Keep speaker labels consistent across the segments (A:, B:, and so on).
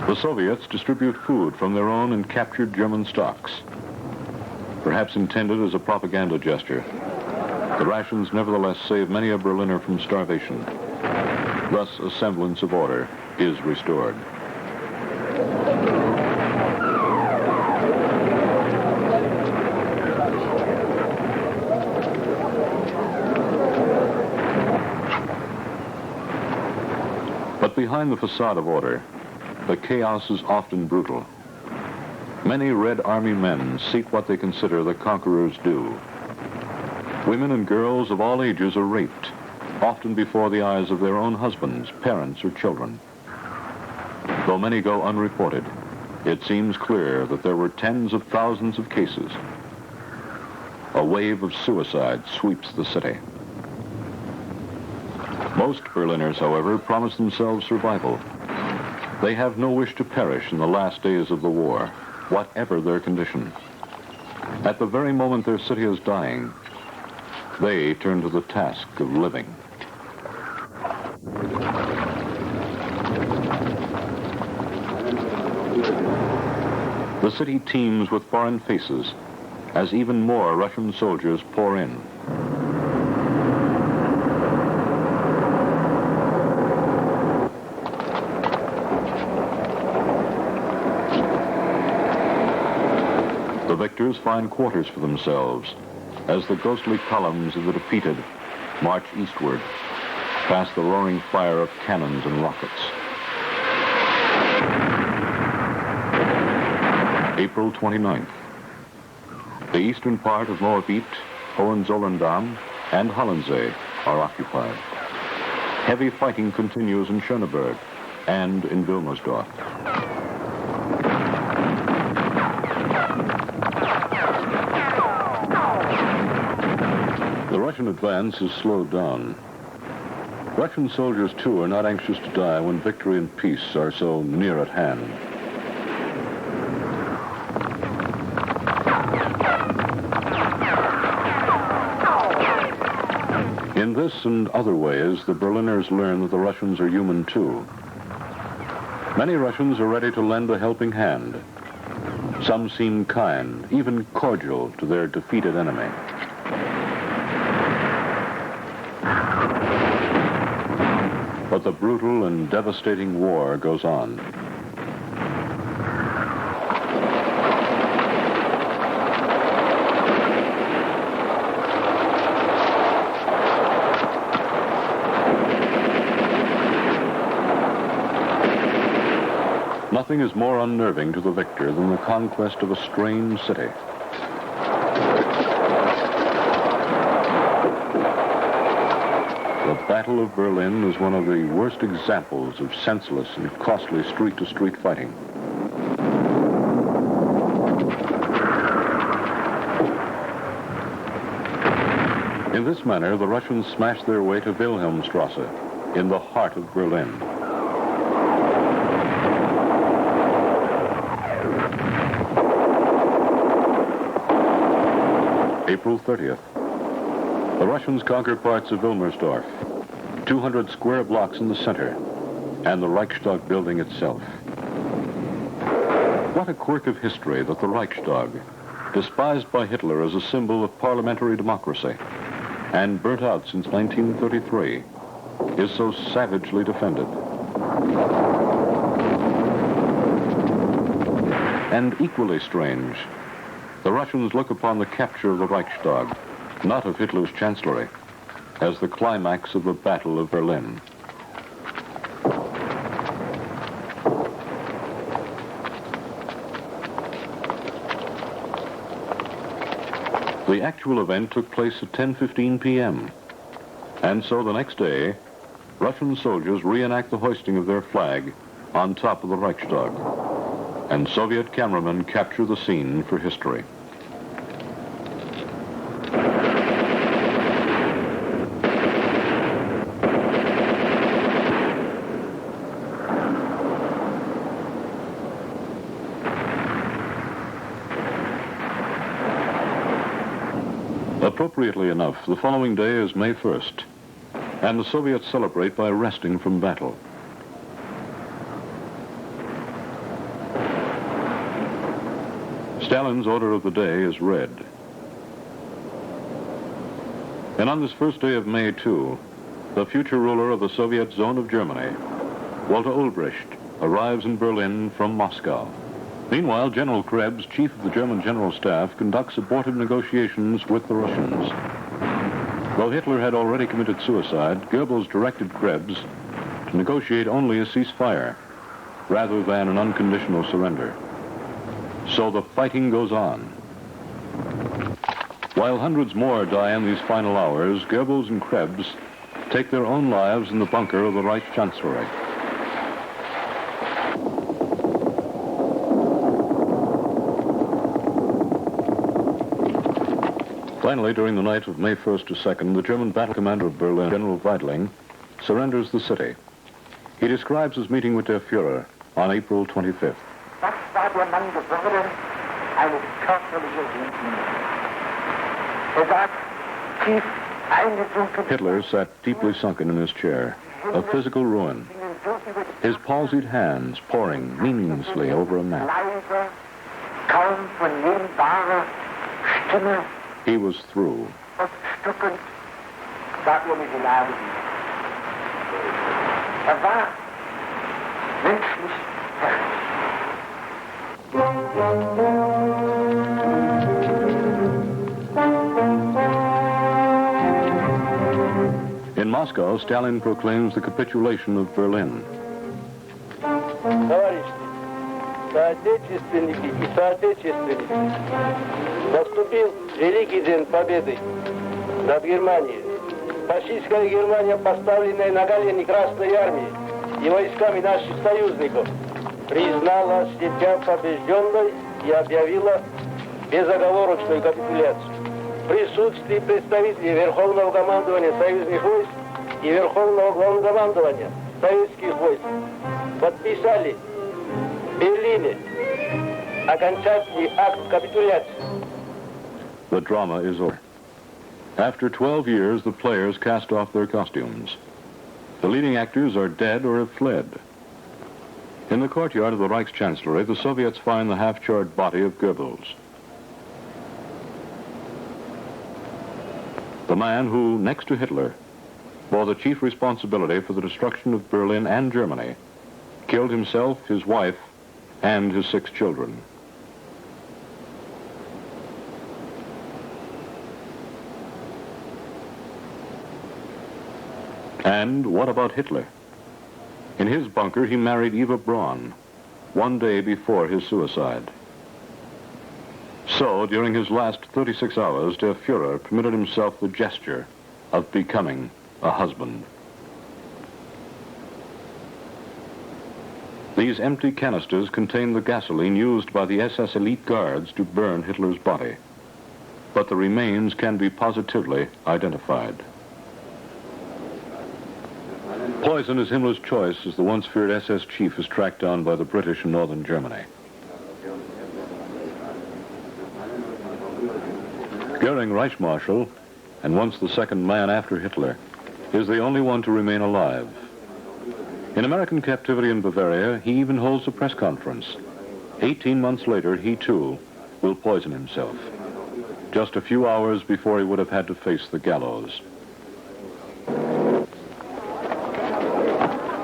A: The Soviets distribute food from their own and captured German stocks. Perhaps intended as a propaganda gesture, the rations nevertheless save many a Berliner from starvation. Thus, a semblance of order is restored. But behind the facade of order, the chaos is often brutal. Many Red Army men seek what they consider the conqueror's due. Women and girls of all ages are raped, often before the eyes of their own husbands, parents, or children. Though many go unreported, it seems clear that there were tens of thousands of cases. A wave of suicide sweeps the city. Most Berliners, however, promise themselves survival. They have no wish to perish in the last days of the war, whatever their condition. At the very moment their city is dying, they turn to the task of living. The city teems with foreign faces as even more Russian soldiers pour in. The victors find quarters for themselves as the ghostly columns of the defeated march eastward past the roaring fire of cannons and rockets. April 29th. The eastern part of Moabit, Hohenzollern-Damm, and Halensee are occupied. Heavy fighting continues in Schöneberg and in Wilmersdorf. The Russian advance is slowed down. Russian soldiers, too, are not anxious to die when victory and peace are so near at hand. In this and other ways, the Berliners learn that the Russians are human, too. Many Russians are ready to lend a helping hand. Some seem kind, even cordial, to their defeated enemy. But the brutal and devastating war goes on. Nothing is more unnerving to the victor than the conquest of a strange city. The Battle of Berlin is one of the worst examples of senseless and costly street-to-street fighting. In this manner, the Russians smashed their way to Wilhelmstrasse, in the heart of Berlin. April 30th. The Russians conquer parts of Wilmersdorf, 200 square blocks in the center, and the Reichstag building itself. What a quirk of history that the Reichstag, despised by Hitler as a symbol of parliamentary democracy, and burnt out since 1933, is so savagely defended. And equally strange, the Russians look upon the capture of the Reichstag, not of Hitler's chancellery, as the climax of the Battle of Berlin. The actual event took place at 10:15 p.m. And so the next day, Russian soldiers reenact the hoisting of their flag on top of the Reichstag, and Soviet cameramen capture the scene for history. Appropriately enough, the following day is May 1st, and the Soviets celebrate by resting from battle. Stalin's order of the day is read. And on this first day of May, too, the future ruler of the Soviet zone of Germany, Walter Ulbricht, arrives in Berlin from Moscow. Meanwhile, General Krebs, chief of the German General Staff, conducts abortive negotiations with the Russians. Though Hitler had already committed suicide, Goebbels directed Krebs to negotiate only a ceasefire rather than an unconditional surrender. So the fighting goes on. While hundreds more die in these final hours, Goebbels and Krebs take their own lives in the bunker of the Reichskanzlei. Finally, during the night of May 1st to 2nd, the German battle commander of Berlin, General Weidling, surrenders the city. He describes his meeting with der Führer on April 25th.
B: Das war der Mann geworden, eine körperliche Ruine. Sagt, tief eingesunken.
A: Hitler sat deeply sunken in his chair, a physical ruin, his palsied hands poring meaninglessly over a map.
B: Leise, kaum vernehmbare Stimme.
A: He was through.
B: Und stückend war nicht Lage. War menschlich fertig.
A: In Moscow, Stalin proclaims the capitulation of Berlin.
C: Товарищи, соотечественники и соотечественницы, наступил великий день победы над Германией. Фашистская Германия, поставленная на колени Красной Армии и войсками наших союзников, признала себя побежденной и объявила безоговорочную капитуляцию. В присутствии представителей Верховного командования союзных войск и Верховного главнокомандования советских войск подписали в Берлине окончательный акт капитуляции.
A: The drama is over. After 12 years, the players cast off their costumes. The leading actors are dead or have fled. In the courtyard of the Reichskanzlei, the Soviets find the half-charred body of Goebbels. The man who, next to Hitler, bore the chief responsibility for the destruction of Berlin and Germany, killed himself, his wife, and his 6 children. And what about Hitler? In his bunker, he married Eva Braun, one day before his suicide. So, during his last 36 hours, der Führer permitted himself the gesture of becoming a husband. These empty canisters contain the gasoline used by the SS elite guards to burn Hitler's body. But the remains can be positively identified. Poison is Himmler's choice as the once feared SS chief is tracked down by the British in northern Germany. Goering Reichsmarshal, and once the second man after Hitler, is the only one to remain alive. In American captivity in Bavaria, he even holds a press conference. 18 months later, he too will poison himself, just a few hours before he would have had to face the gallows.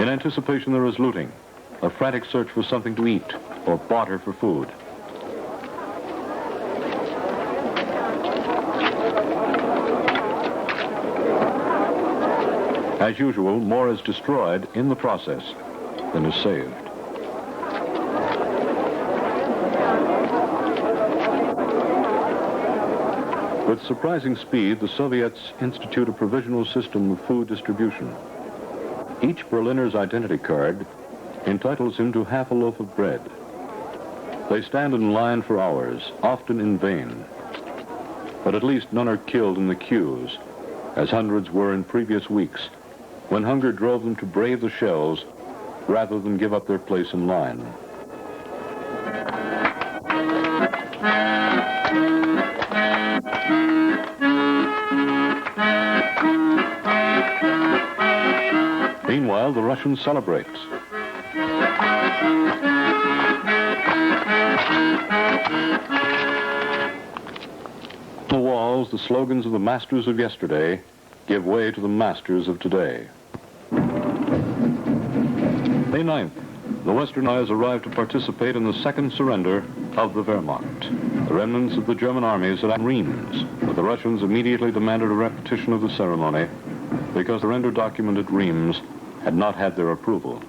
A: In anticipation, there is looting, a frantic search for something to eat or barter for food. As usual, more is destroyed in the process than is saved. With surprising speed, the Soviets institute a provisional system of food distribution. Each Berliner's identity card entitles him to half a loaf of bread. They stand in line for hours, often in vain. But at least none are killed in the queues, as hundreds were in previous weeks, when hunger drove them to brave the shells rather than give up their place in line. Meanwhile, the Russians celebrate. tells the slogans of the masters of yesterday give way to the masters of today. May 9th, the Western Allies arrived to participate in the second surrender of the Wehrmacht. The remnants of the German armies at Reims, but the Russians immediately demanded a repetition of the ceremony because the surrender document at Reims had not had their approval.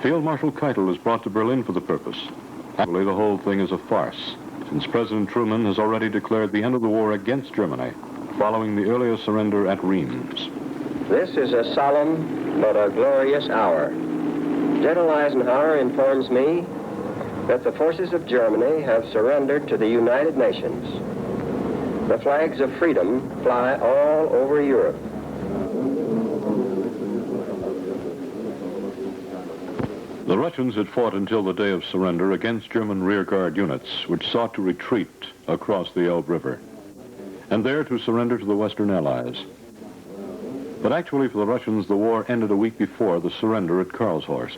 A: Field Marshal Keitel is brought to Berlin for the purpose. Actually, the whole thing is a farce, since President Truman has already declared the end of the war against Germany following the earlier surrender at Reims.
D: This is a solemn but a glorious hour. General Eisenhower informs me that the forces of Germany have surrendered to the United Nations. The flags of freedom fly all over Europe.
A: The Russians had fought until the day of surrender against German rearguard units, which sought to retreat across the Elbe River, and there to surrender to the Western Allies. But actually, for the Russians, the war ended a week before the surrender at Karlshorst.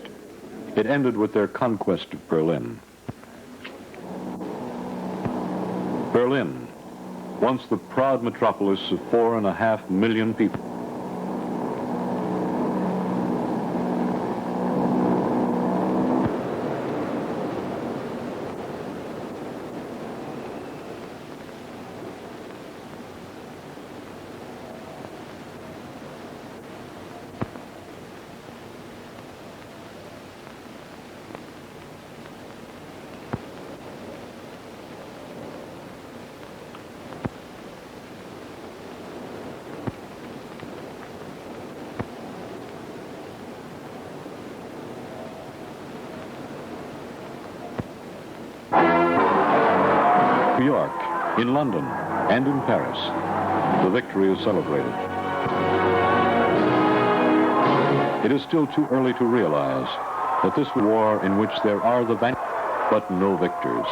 A: It ended with their conquest of Berlin. Berlin, once the proud metropolis of 4.5 million people. New York, in London, and in Paris, the victory is celebrated. It is still too early to realize that this war in which there are the vanquished but no victors.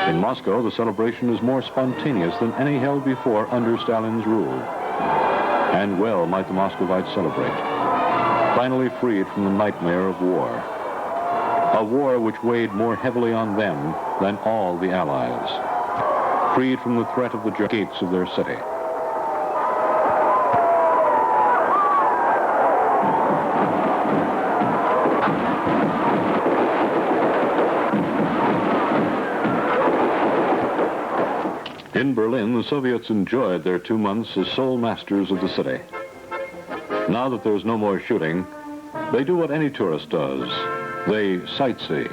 A: In Moscow, the celebration is more spontaneous than any held before under Stalin's rule. And well might the Muscovites celebrate, finally freed from the nightmare of war. A war which weighed more heavily on them than all the Allies. Freed from the threat of the gates of their city. In Berlin, the Soviets enjoyed their 2 months as sole masters of the city. Now that there's no more shooting, they do what any tourist does. They sightsee.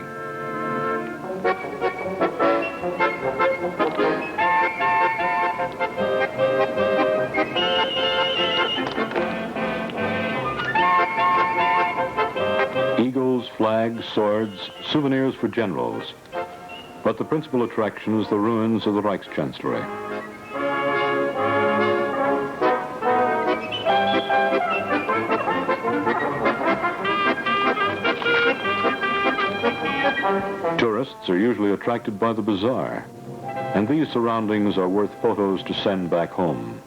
A: Eagles, flags, swords, souvenirs for generals. But the principal attraction is the ruins of the Reichschancellery. Tourists are usually attracted by the bazaar, and these surroundings are worth photos to send back home.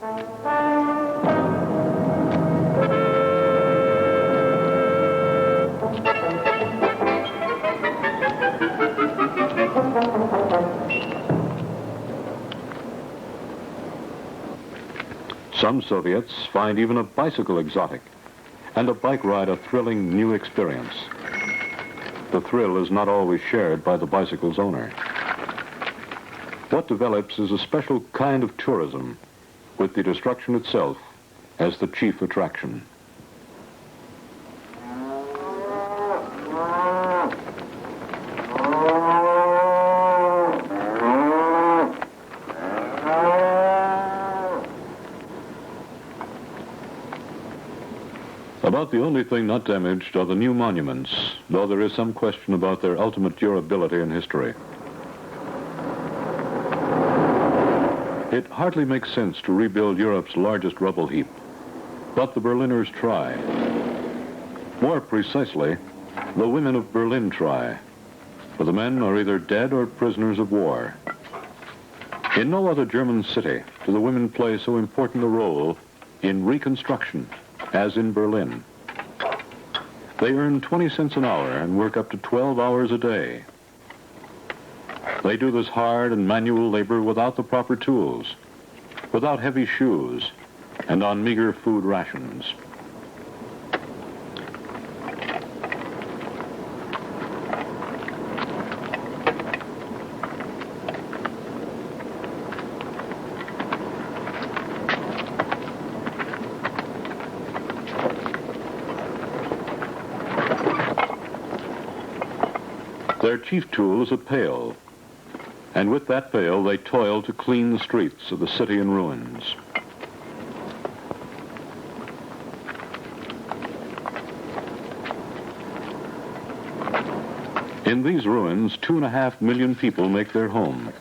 A: Some Soviets find even a bicycle exotic, and a bike ride a thrilling new experience. The thrill is not always shared by the bicycle's owner. What develops is a special kind of tourism, with the destruction itself as the chief attraction. About the only thing not damaged are the new monuments, though there is some question about their ultimate durability in history. It hardly makes sense to rebuild Europe's largest rubble heap, But the Berliners try. More precisely, the women of Berlin try, for the men are either dead or prisoners of war. In no other German city do the women play so important a role in reconstruction as in Berlin. They earn 20 cents an hour and work up to 12 hours a day. They do this hard and manual labor without the proper tools, without heavy shoes, and on meager food rations. Their chief tool is a pail, and with that pail they toil to clean the streets of the city in ruins. In these ruins, 2.5 million people make their home.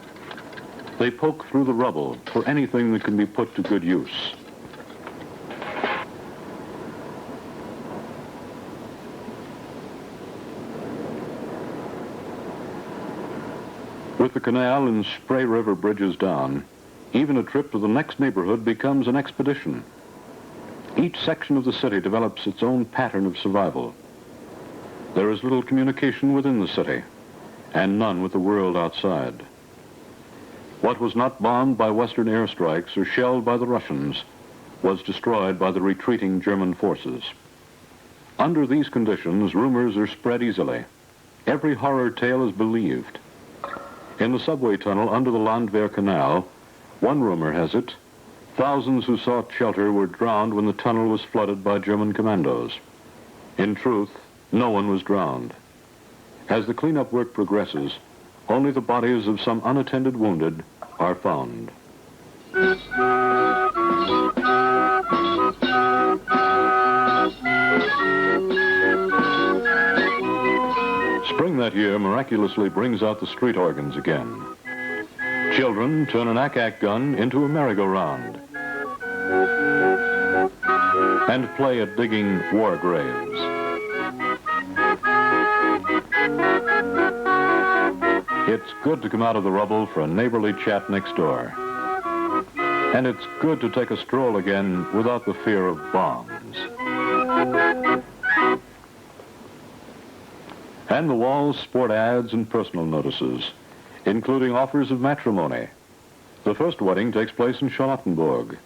A: They poke through the rubble for anything that can be put to good use. With the canal and Spree River bridges down, even a trip to the next neighborhood becomes an expedition. Each section of the city develops its own pattern of survival. There is little communication within the city, and none with the world outside. What was not bombed by Western airstrikes or shelled by the Russians was destroyed by the retreating German forces. Under these conditions, rumors are spread easily. Every horror tale is believed. In the subway tunnel under the Landwehr Canal, one rumor has it, thousands who sought shelter were drowned when the tunnel was flooded by German commandos. In truth, no one was drowned. As the cleanup work progresses, only the bodies of some unattended wounded are found. Spring that year miraculously brings out the street organs again. Children turn an ack-ack gun into a merry-go-round and play at digging war graves. It's good to come out of the rubble for a neighborly chat next door. And it's good to take a stroll again without the fear of bombs. And the walls sport ads and personal notices, including offers of matrimony. The first wedding takes place in Charlottenburg,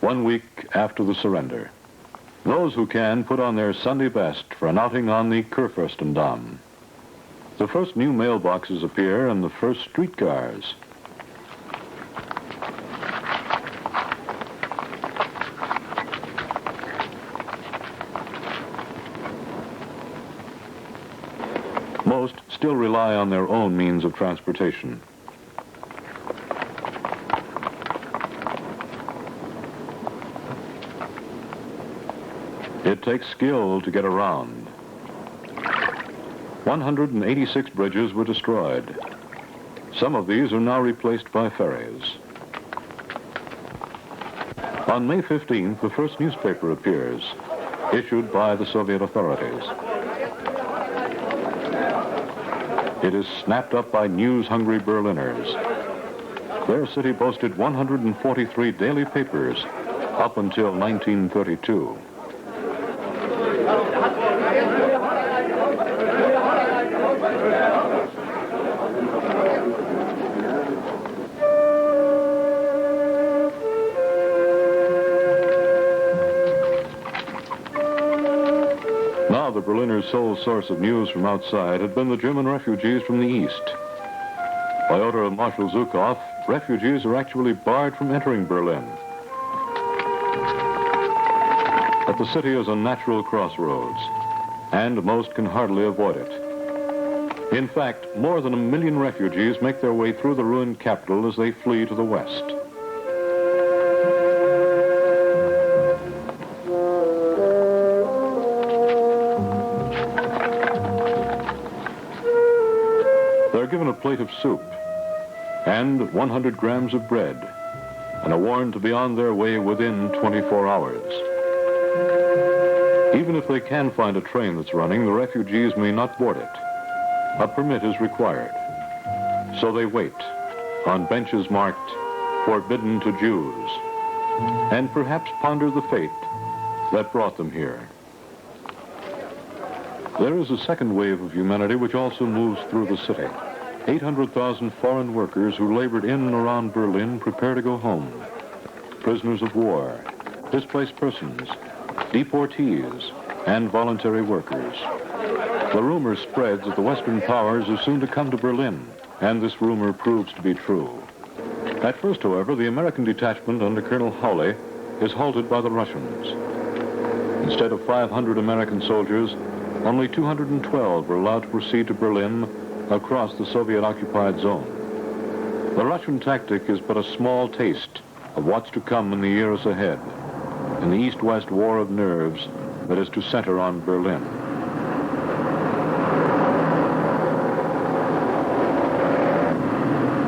A: 1 week after the surrender. Those who can put on their Sunday best for an outing on the Kurfürstendamm. The first new mailboxes appear and the first streetcars. Most still rely on their own means of transportation. It takes skill to get around. 186 bridges were destroyed. Some of these are now replaced by ferries. On May 15th, the first newspaper appears, issued by the Soviet authorities. It is snapped up by news-hungry Berliners. Their city boasted 143 daily papers up until 1932. Now the Berliners' sole source of news from outside had been the German refugees from the east. By order of Marshal Zhukov, refugees are actually barred from entering Berlin. But the city is a natural crossroads, and most can hardly avoid it. In fact, more than 1 million refugees make their way through the ruined capital as they flee to the west. They're given a plate of soup and 100 grams of bread and are warned to be on their way within 24 hours. Even if they can find a train that's running, the refugees may not board it. A permit is required. So they wait on benches marked "Forbidden to Jews," and perhaps ponder the fate that brought them here. There is a second wave of humanity which also moves through the city. 800,000 foreign workers who labored in and around Berlin prepare to go home. Prisoners of war, displaced persons, deportees, and voluntary workers. The rumor spreads that the Western powers are soon to come to Berlin, and this rumor proves to be true. At first, however, the American detachment under Colonel Hawley is halted by the Russians. Instead of 500 American soldiers, only 212 were allowed to proceed to Berlin across the Soviet-occupied zone. The Russian tactic is but a small taste of what's to come in the years ahead, in the East-West war of nerves that is to center on Berlin.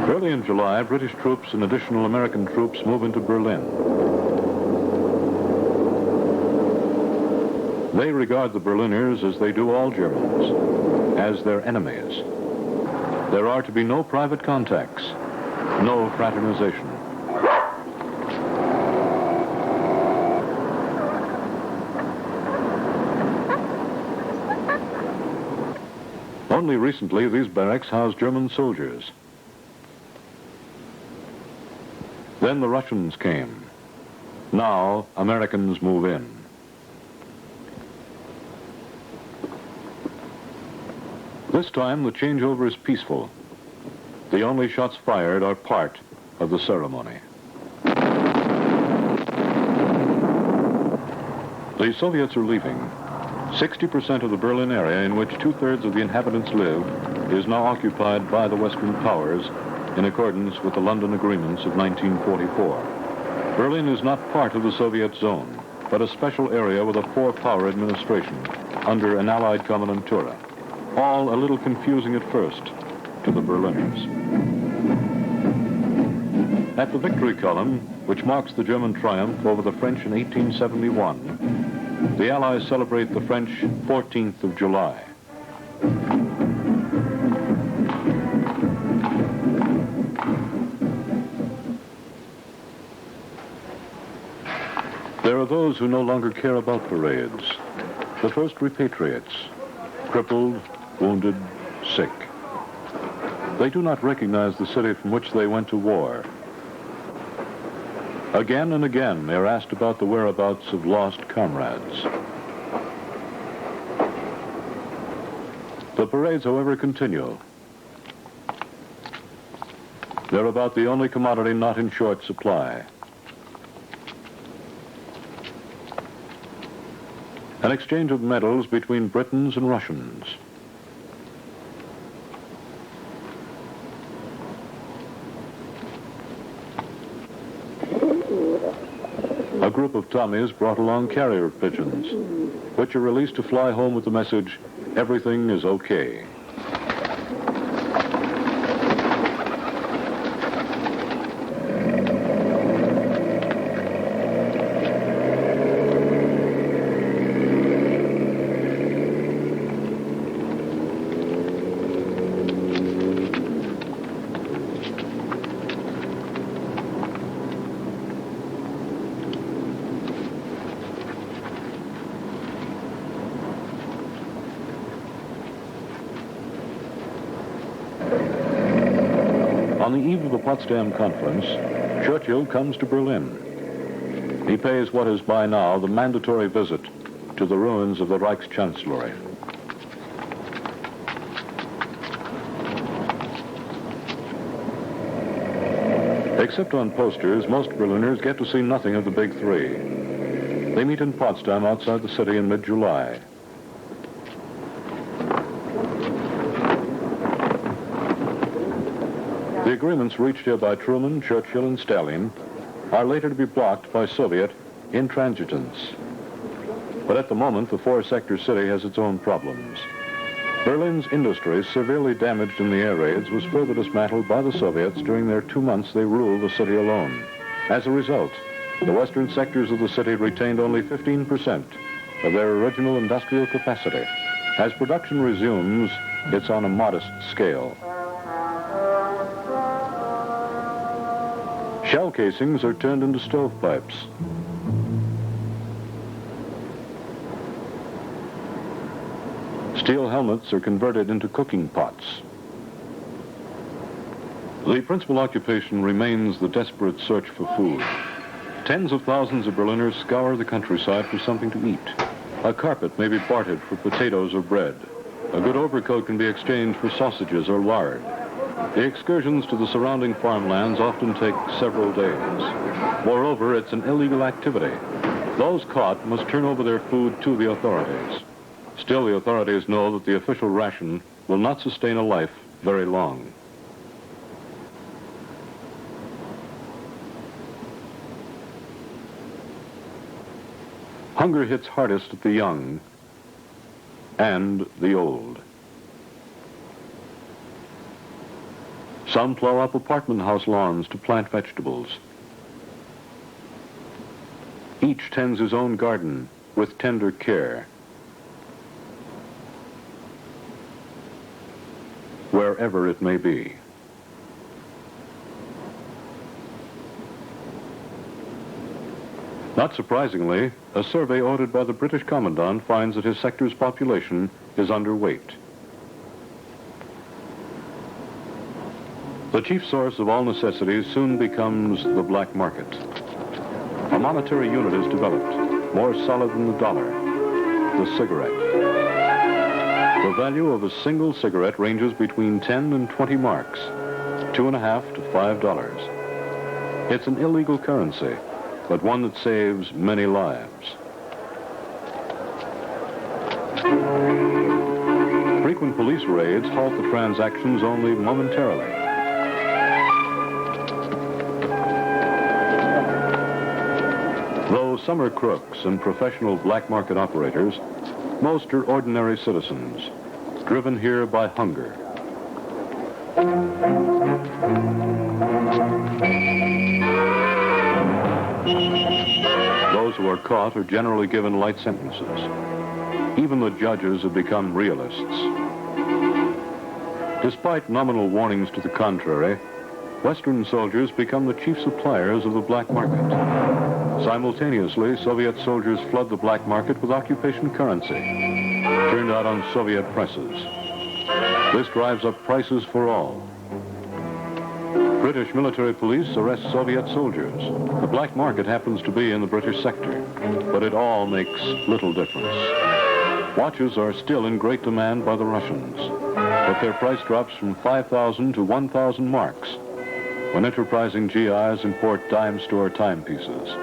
A: Early in July, British troops and additional American troops move into Berlin. They regard the Berliners, as they do all Germans, as their enemies. There are to be no private contacts, no fraternization. Only recently, these barracks housed German soldiers. Then the Russians came. Now, Americans move in. This time, the changeover is peaceful. The only shots fired are part of the ceremony. The Soviets are leaving. 60% of the Berlin area, in which 2/3 of the inhabitants live, is now occupied by the Western powers in accordance with the London Agreements of 1944. Berlin is not part of the Soviet zone, but a special area with a four-power administration under an Allied Kommandantura. All a little confusing at first to the Berliners. At the victory column, which marks the German triumph over the French in 1871, the Allies celebrate the French 14th of July. There are those who no longer care about parades. The first repatriates, crippled, wounded, sick. They do not recognize the city from which they went to war. Again and again, they are asked about the whereabouts of lost comrades. The parades, however, continue. They're about the only commodity not in short supply. An exchange of medals between Britons and Russians. A group of Tommies brought along carrier pigeons, which are released to fly home with the message, "Everything is okay." On the eve of the Potsdam Conference, Churchill comes to Berlin. He pays what is by now the mandatory visit to the ruins of the Reichschancellery. Except on posters, most Berliners get to see nothing of the Big Three. They meet in Potsdam outside the city in mid-July. The agreements reached here by Truman, Churchill, and Stalin are later to be blocked by Soviet intransigence. But at the moment, the four-sector city has its own problems. Berlin's industry, severely damaged in the air raids, was further dismantled by the Soviets during their 2 months they ruled the city alone. As a result, the western sectors of the city retained only 15% of their original industrial capacity. As production resumes, it's on a modest scale. Shell casings are turned into stovepipes. Steel helmets are converted into cooking pots. The principal occupation remains the desperate search for food. Tens of thousands of Berliners scour the countryside for something to eat. A carpet may be bartered for potatoes or bread. A good overcoat can be exchanged for sausages or lard. The excursions to the surrounding farmlands often take several days. Moreover, it's an illegal activity. Those caught must turn over their food to the authorities. Still, the authorities know that the official ration will not sustain a life very long. Hunger hits hardest at the young and the old. Some plow up apartment house lawns to plant vegetables. Each tends his own garden with tender care. Wherever it may be. Not surprisingly, a survey ordered by the British Commandant finds that his sector's population is underweight. The chief source of all necessities soon becomes the black market. A monetary unit is developed, more solid than the dollar, the cigarette. The value of a single cigarette ranges between 10 and 20 marks, $2.50 to $5. It's an illegal currency, but one that saves many lives. Frequent police raids halt the transactions only momentarily. Though some are crooks and professional black market operators, most are ordinary citizens, driven here by hunger. Those who are caught are generally given light sentences. Even the judges have become realists. Despite nominal warnings to the contrary, Western soldiers become the chief suppliers of the black market. Simultaneously, Soviet soldiers flood the black market with occupation currency, turned out on Soviet presses. This drives up prices for all. British military police arrest Soviet soldiers. The black market happens to be in the British sector, but it all makes little difference. Watches are still in great demand by the Russians, but their price drops from 5,000 to 1,000 marks when enterprising GIs import dime store timepieces.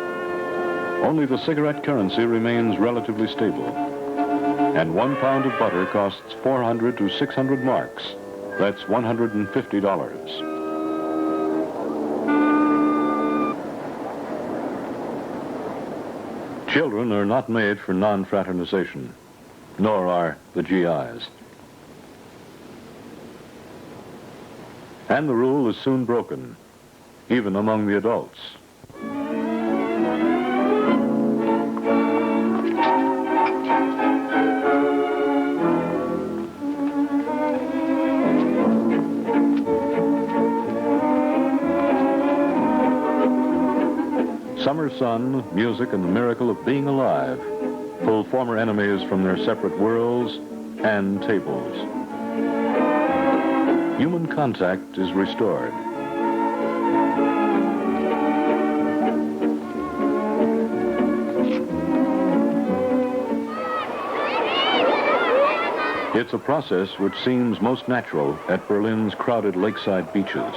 A: Only the cigarette currency remains relatively stable, and 1 pound of butter costs 400 to 600 marks. That's $150. Children are not made for non-fraternization, nor are the GIs. And the rule is soon broken, even among the adults. Summer sun, music, and the miracle of being alive pull former enemies from their separate worlds and tables. Human contact is restored. It's a process which seems most natural at Berlin's crowded lakeside beaches.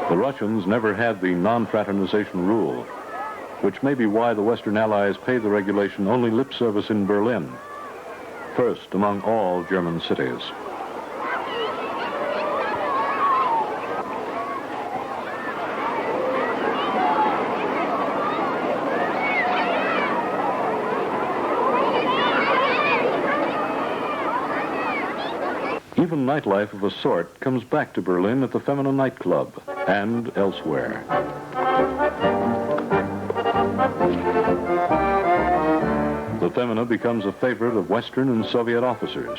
A: The Russians never had the non-fraternization rule, which may be why the Western Allies paid the regulation only lip service in Berlin, first among all German cities. Even nightlife of a sort comes back to Berlin at the feminine nightclub and elsewhere. Femina becomes a favorite of Western and Soviet officers.